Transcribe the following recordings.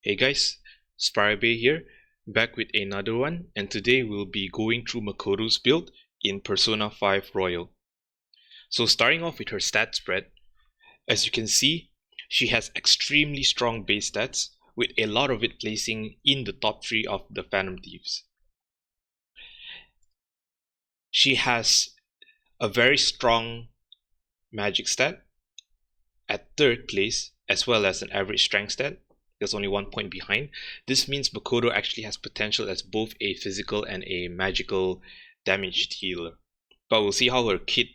Hey guys, Spirabe here, back with another one, and today we'll be going through Makoto's build in Persona 5 Royal. So starting off with her stat spread, as you can see, she has extremely strong base stats, with a lot of it placing in the top 3 of the Phantom Thieves. She has a very strong magic stat at 3rd place, as well as an average strength stat. There's only 1 point behind. This means Makoto actually has potential as both a physical and a magical damage healer. But we'll see how her kit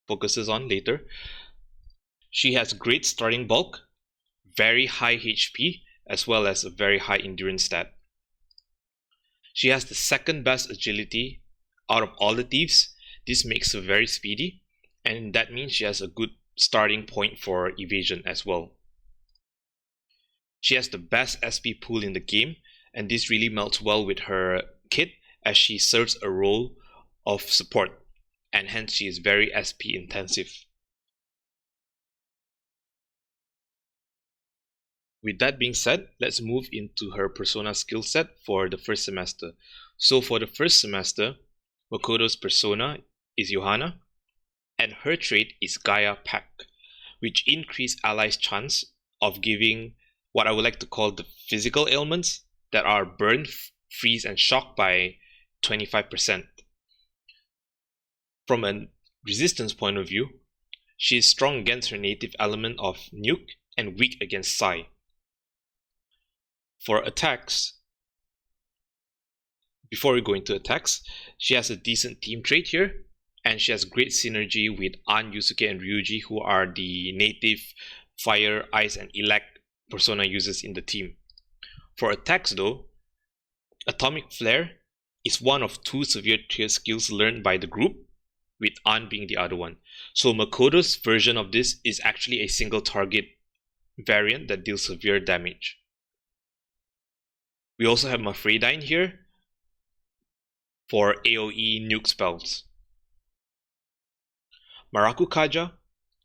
focuses on later. She has great starting bulk, very high HP, as well as a very high endurance stat. She has the 2nd best agility out of all the thieves. This makes her very speedy, and that means she has a good starting point for evasion as well. She has the best SP pool in the game, and this really melts well with her kit as she serves a role of support, and hence she is very SP intensive. With that being said, let's move into her persona skill set for the first semester. So for the first semester, Makoto's persona is Johanna, and her trait is Gaia Pack, which increase allies' chance of giving what I would like to call the physical ailments that are burn, freeze, and shock by 25%. From a resistance point of view, she is strong against her native element of Nuke and weak against Psi. For attacks, before we go into attacks, she has a decent team trait here, and she has great synergy with An, Yusuke, and Ryuji, who are the native Fire, Ice, and Elect persona users in the team. For attacks though, Atomic Flare is one of 2 severe tier skills learned by the group, with An being the other one. So Makoto's version of this is actually a single target variant that deals severe damage. We also have Mafredine here for AoE nuke spells. Marakukaja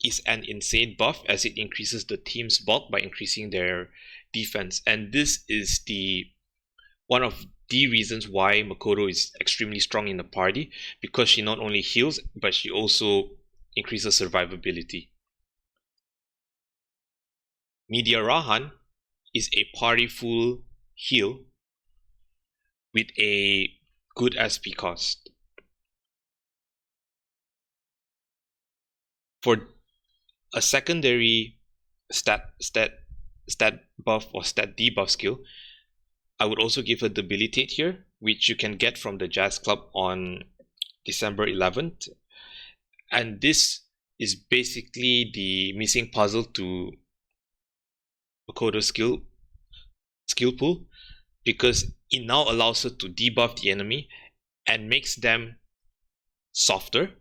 is an insane buff as it increases the team's bulk by increasing their defense, and this is one of the reasons why Makoto is extremely strong in the party, because she not only heals but she also increases survivability. Media Rahan is a party full heal with a good SP cost. For a secondary stat buff or stat debuff skill, I would also give her Debilitate here, which you can get from the Jazz Club on December 11th. And this is basically the missing puzzle to Makoto's skill pool, because it now allows her to debuff the enemy and makes them softer,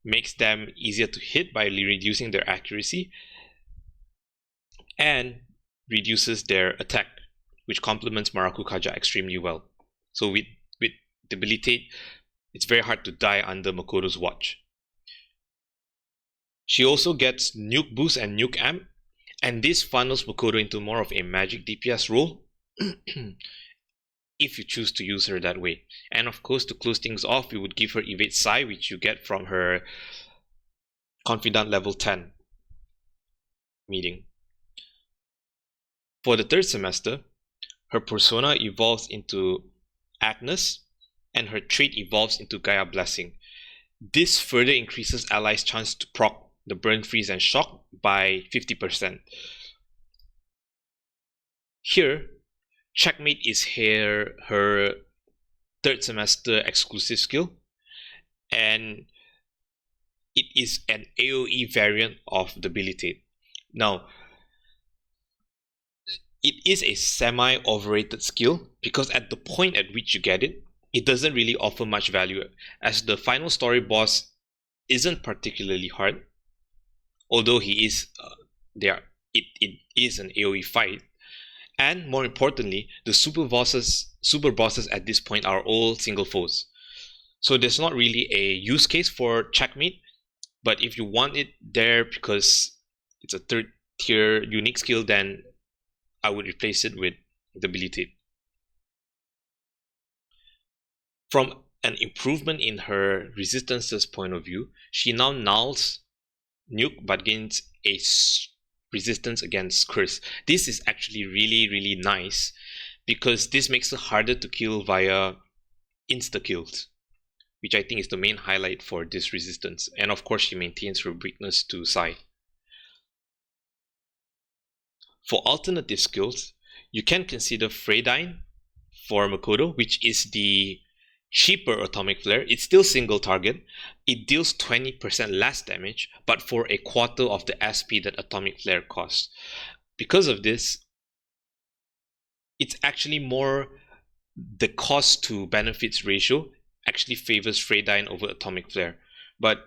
makes them easier to hit by reducing their accuracy, and reduces their attack, which complements Marakukaja extremely well. So with Debilitate, it's very hard to die under Makoto's watch. She also gets Nuke Boost and Nuke Amp, and this funnels Makoto into more of a magic DPS role if you choose to use her that way. And of course, to close things off, we would give her Evade Psi, which you get from her Confidant level 10 meeting. For the 3rd semester, her persona evolves into Agnes, and her trait evolves into Gaia Blessing. This further increases allies' chance to proc the burn, freeze, and shock by 50%. Here, Checkmate is her 3rd semester exclusive skill, and it is an AoE variant of Debilitate. Now, it is a semi-overrated skill because at the point at which you get it, it doesn't really offer much value, as the final story boss isn't particularly hard, although he is it is an AoE fight. And more importantly, the super bosses at this point are all single foes. So there's not really a use case for Checkmate, but if you want it there because it's a 3rd tier unique skill, then I would replace it with debilitate. From an improvement in her resistances point of view, she now nulls nuke but gains a resistance against curse. This is actually really nice because this makes it harder to kill via insta kills, which I think is the main highlight for this resistance. And of course, she maintains her weakness to Psi. For alternative skills, you can consider Freydyne for Makoto, which is the cheaper atomic flare. It's still single target. It deals 20% less damage, but for a quarter of the SP that atomic flare costs. Because of this, it's actually more the cost to benefits ratio actually favors Freydyne over atomic flare. But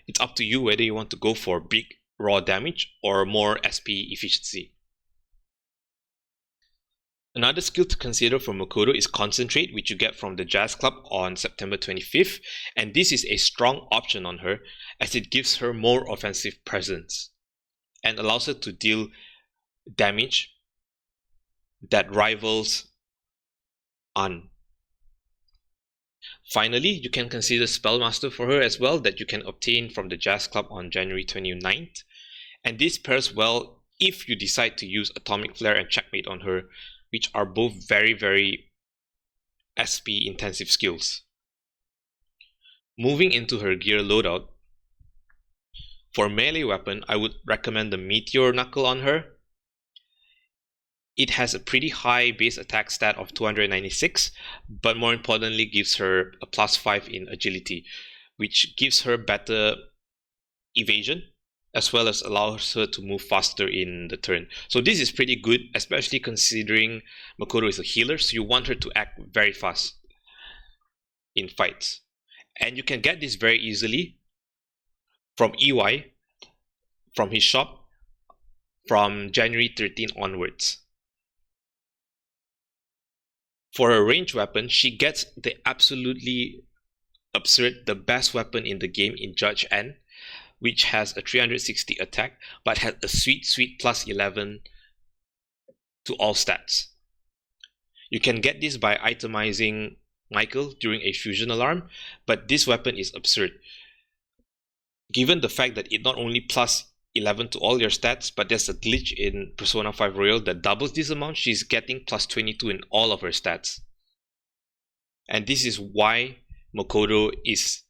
it's up to you whether you want to go for big raw damage or more SP efficiency. Another skill to consider for Makoto is Concentrate, which you get from the Jazz Club on September 25th, and this is a strong option on her as it gives her more offensive presence and allows her to deal damage that rivals An. Finally, you can consider Spellmaster for her as well, that you can obtain from the Jazz Club on January 29th, and this pairs well if you decide to use Atomic Flare and Checkmate on her, which are both very SP intensive skills. Moving into her gear loadout, for melee weapon, I would recommend the Meteor Knuckle on her. It has a pretty high base attack stat of 296, but more importantly gives her a +5 in agility, which gives her better evasion as well as allows her to move faster in the turn. So this is pretty good, especially considering Makoto is a healer, so you want her to act very fast in fights. And you can get this very easily from EY, from his shop, from January 13 onwards. For her range weapon, she gets the absolutely absurd, the best weapon in the game in Judge N, which has a 360 attack, but has a sweet +11 to all stats. You can get this by itemizing Michael during a fusion alarm, but this weapon is absurd. Given the fact that it not only +11 to all your stats, but there's a glitch in Persona 5 Royal that doubles this amount, she's getting +22 in all of her stats. And this is why Makoto is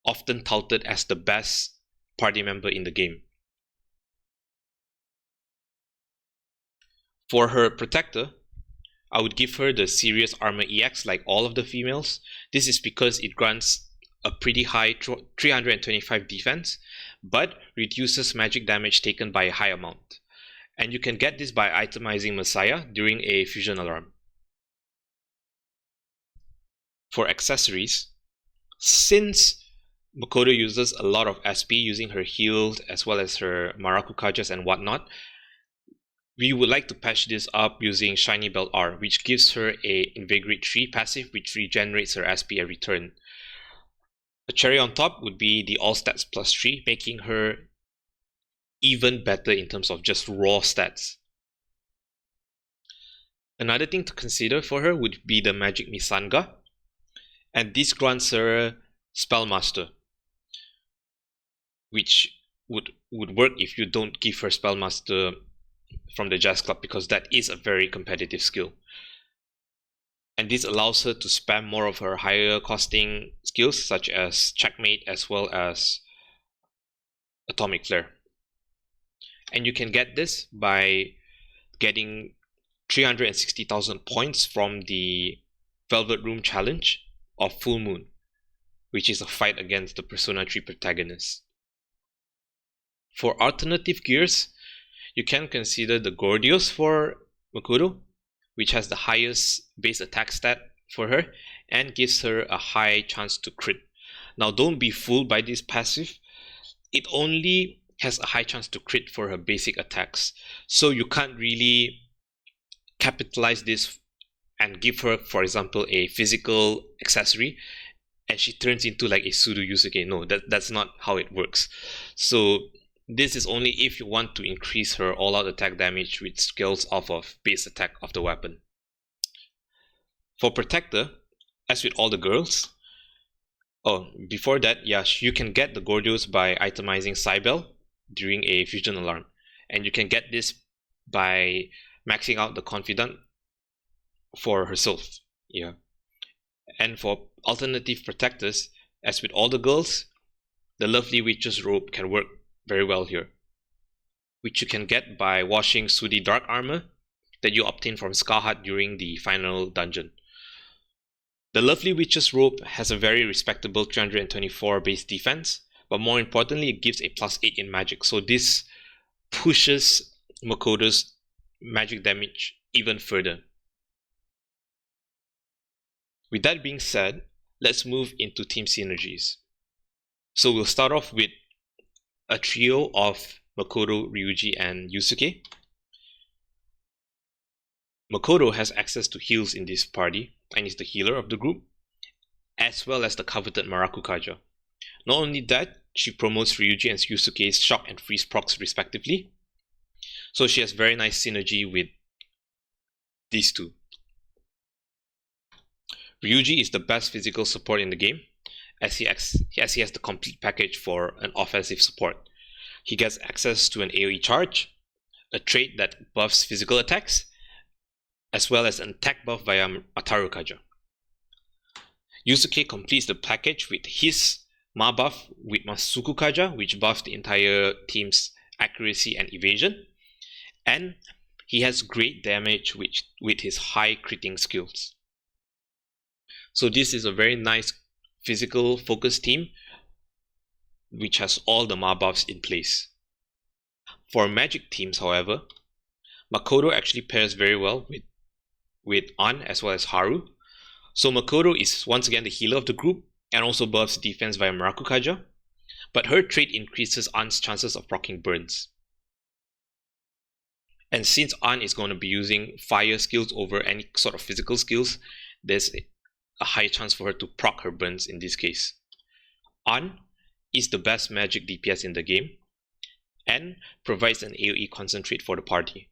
often touted as the best party member in the game. For her protector, I would give her the Serious Armor EX like all of the females. This is because it grants a pretty high 325 defense, but reduces magic damage taken by a high amount. And you can get this by itemizing Messiah during a fusion alarm. For accessories, since Makoto uses a lot of SP using her heals as well as her Marakukajas and whatnot, we would like to patch this up using Shiny Belt R, which gives her a Invigorate 3 passive which regenerates her SP every turn. A cherry on top would be the All Stats +3, making her even better in terms of just raw stats. Another thing to consider for her would be the Magic Misanga, and this grants her Spellmaster, which would work if you don't give her Spellmaster from the Jazz Club, because that is a very competitive skill. And this allows her to spam more of her higher costing skills such as Checkmate as well as Atomic Flare. And you can get this by getting 360,000 points from the Velvet Room Challenge of Full Moon, which is a fight against the Persona 3 protagonist. For alternative gears, you can consider the Gordios for Makoto, which has the highest base attack stat for her and gives her a high chance to crit. Now don't be fooled by this passive. It only has a high chance to crit for her basic attacks, so you can't really capitalize this and give her, for example, a physical accessory and she turns into like a pseudo Yusuke. No, that's not how it works. So This is only if you want to increase her all-out attack damage with skills off of base attack of the weapon. For Protector, as with all the girls, before that, yeah, you can get the Gordios by itemizing Cybele during a fusion alarm. And you can get this by maxing out the Confidant for herself. Yeah. And for alternative protectors, as with all the girls, the Lovely Witch's Robe can work very well here, which you can get by washing Sudi Dark Armor that you obtain from Scarheart during the final dungeon. The Lovely Witch's Robe has a very respectable 324 base defense, but more importantly, it gives a +8 in magic, so this pushes Makoto's magic damage even further. With that being said, let's move into team synergies. So we'll start off with a trio of Makoto, Ryuji, and Yusuke. Makoto has access to heals in this party and is the healer of the group, as well as the coveted Marakukaja. Not only that, she promotes Ryuji and Yusuke's shock and freeze procs respectively, so she has very nice synergy with these two. Ryuji is the best physical support in the game, as he has the complete package for an offensive support. He gets access to an AoE charge, a trait that buffs physical attacks, as well as an attack buff via Atarukaja. Yusuke completes the package with his Ma buff with Masukukaja, which buffs the entire team's accuracy and evasion, and he has great damage with his high critting skills. So this is a very nice physical focused team which has all the Ma buffs in place. For magic teams, however, Makoto actually pairs very well with An as well as Haru. So Makoto is once again the healer of the group and also buffs defense via Marakukaja, but her trait increases An's chances of proccing burns. And since An is going to be using fire skills over any sort of physical skills, there's a high chance for her to proc her burns in this case. An is the best magic DPS in the game and provides an AoE concentrate for the party,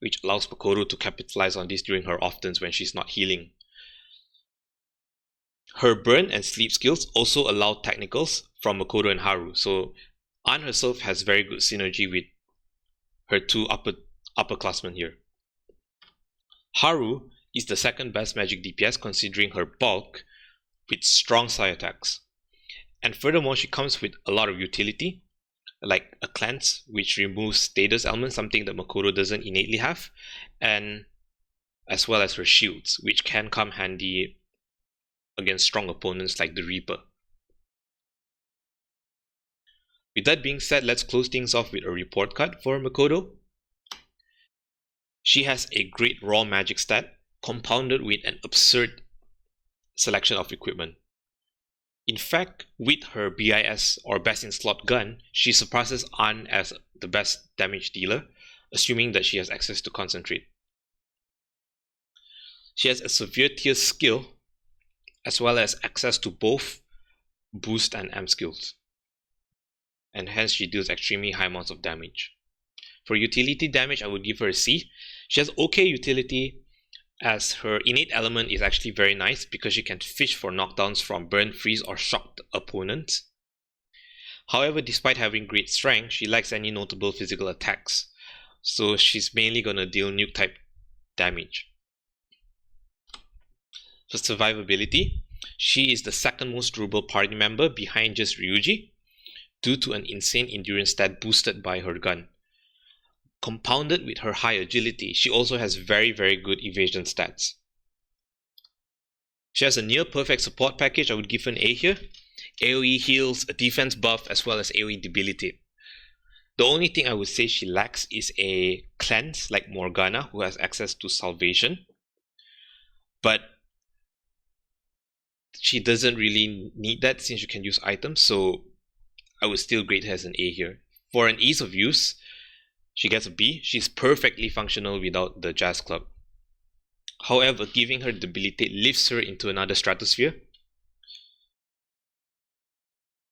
which allows Makoto to capitalize on this during her off turns when she's not healing. Her burn and sleep skills also allow technicals from Makoto and Haru, so An herself has very good synergy with her two upperclassmen here. Haru is the second best magic DPS considering her bulk with strong psi attacks. And furthermore, she comes with a lot of utility, like a cleanse, which removes status elements, something that Makoto doesn't innately have, and as well as her shields, which can come handy against strong opponents like the Reaper. With that being said, let's close things off with a report card for Makoto. She has a great raw magic stat, compounded with an absurd selection of equipment. In fact, with her BIS or best in slot gun, she surpasses An as the best damage dealer, assuming that she has access to concentrate. She has a severe tier skill, as well as access to both boost and amp skills, and hence she deals extremely high amounts of damage. For utility damage, I would give her a C. She has okay utility, as her innate element is actually very nice because she can fish for knockdowns from burn, freeze, or shocked opponents. However, despite having great strength, she lacks any notable physical attacks, so she's mainly gonna deal nuke type damage. For survivability, she is the second most durable party member behind just Ryuji, due to an insane endurance stat boosted by her gun. Compounded with her high agility, she also has very good evasion stats. She has a near perfect support package. I would give her an A here. AoE heals, a defense buff, as well as AoE debilitate. The only thing I would say she lacks is a cleanse like Morgana, who has access to salvation, but she doesn't really need that since you can use items, so I would still grade her as an A here. For an ease of use, she gets a B. She's perfectly functional without the Jazz Club. However, giving her debilitate lifts her into another stratosphere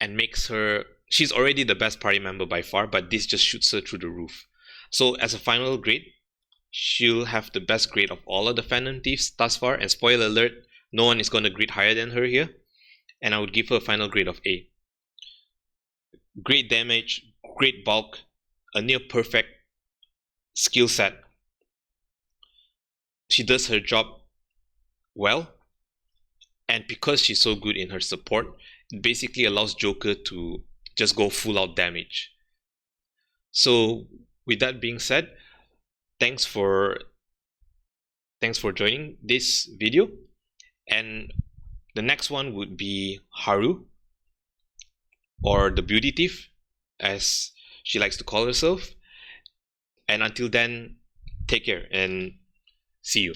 and makes her she's already the best party member by far, but this just shoots her through the roof. So as a final grade, she'll have the best grade of all of the Phantom Thieves thus far. And spoiler alert, no one is going to grade higher than her here. And I would give her a final grade of A. Great damage, great bulk, a near perfect skill set. She does her job well, and because she's so good in her support, it basically allows Joker to just go full out damage. So with that being said, thanks for joining this video, and the next one would be Haru, or the beauty thief as she likes to call herself. And until then, take care and see you.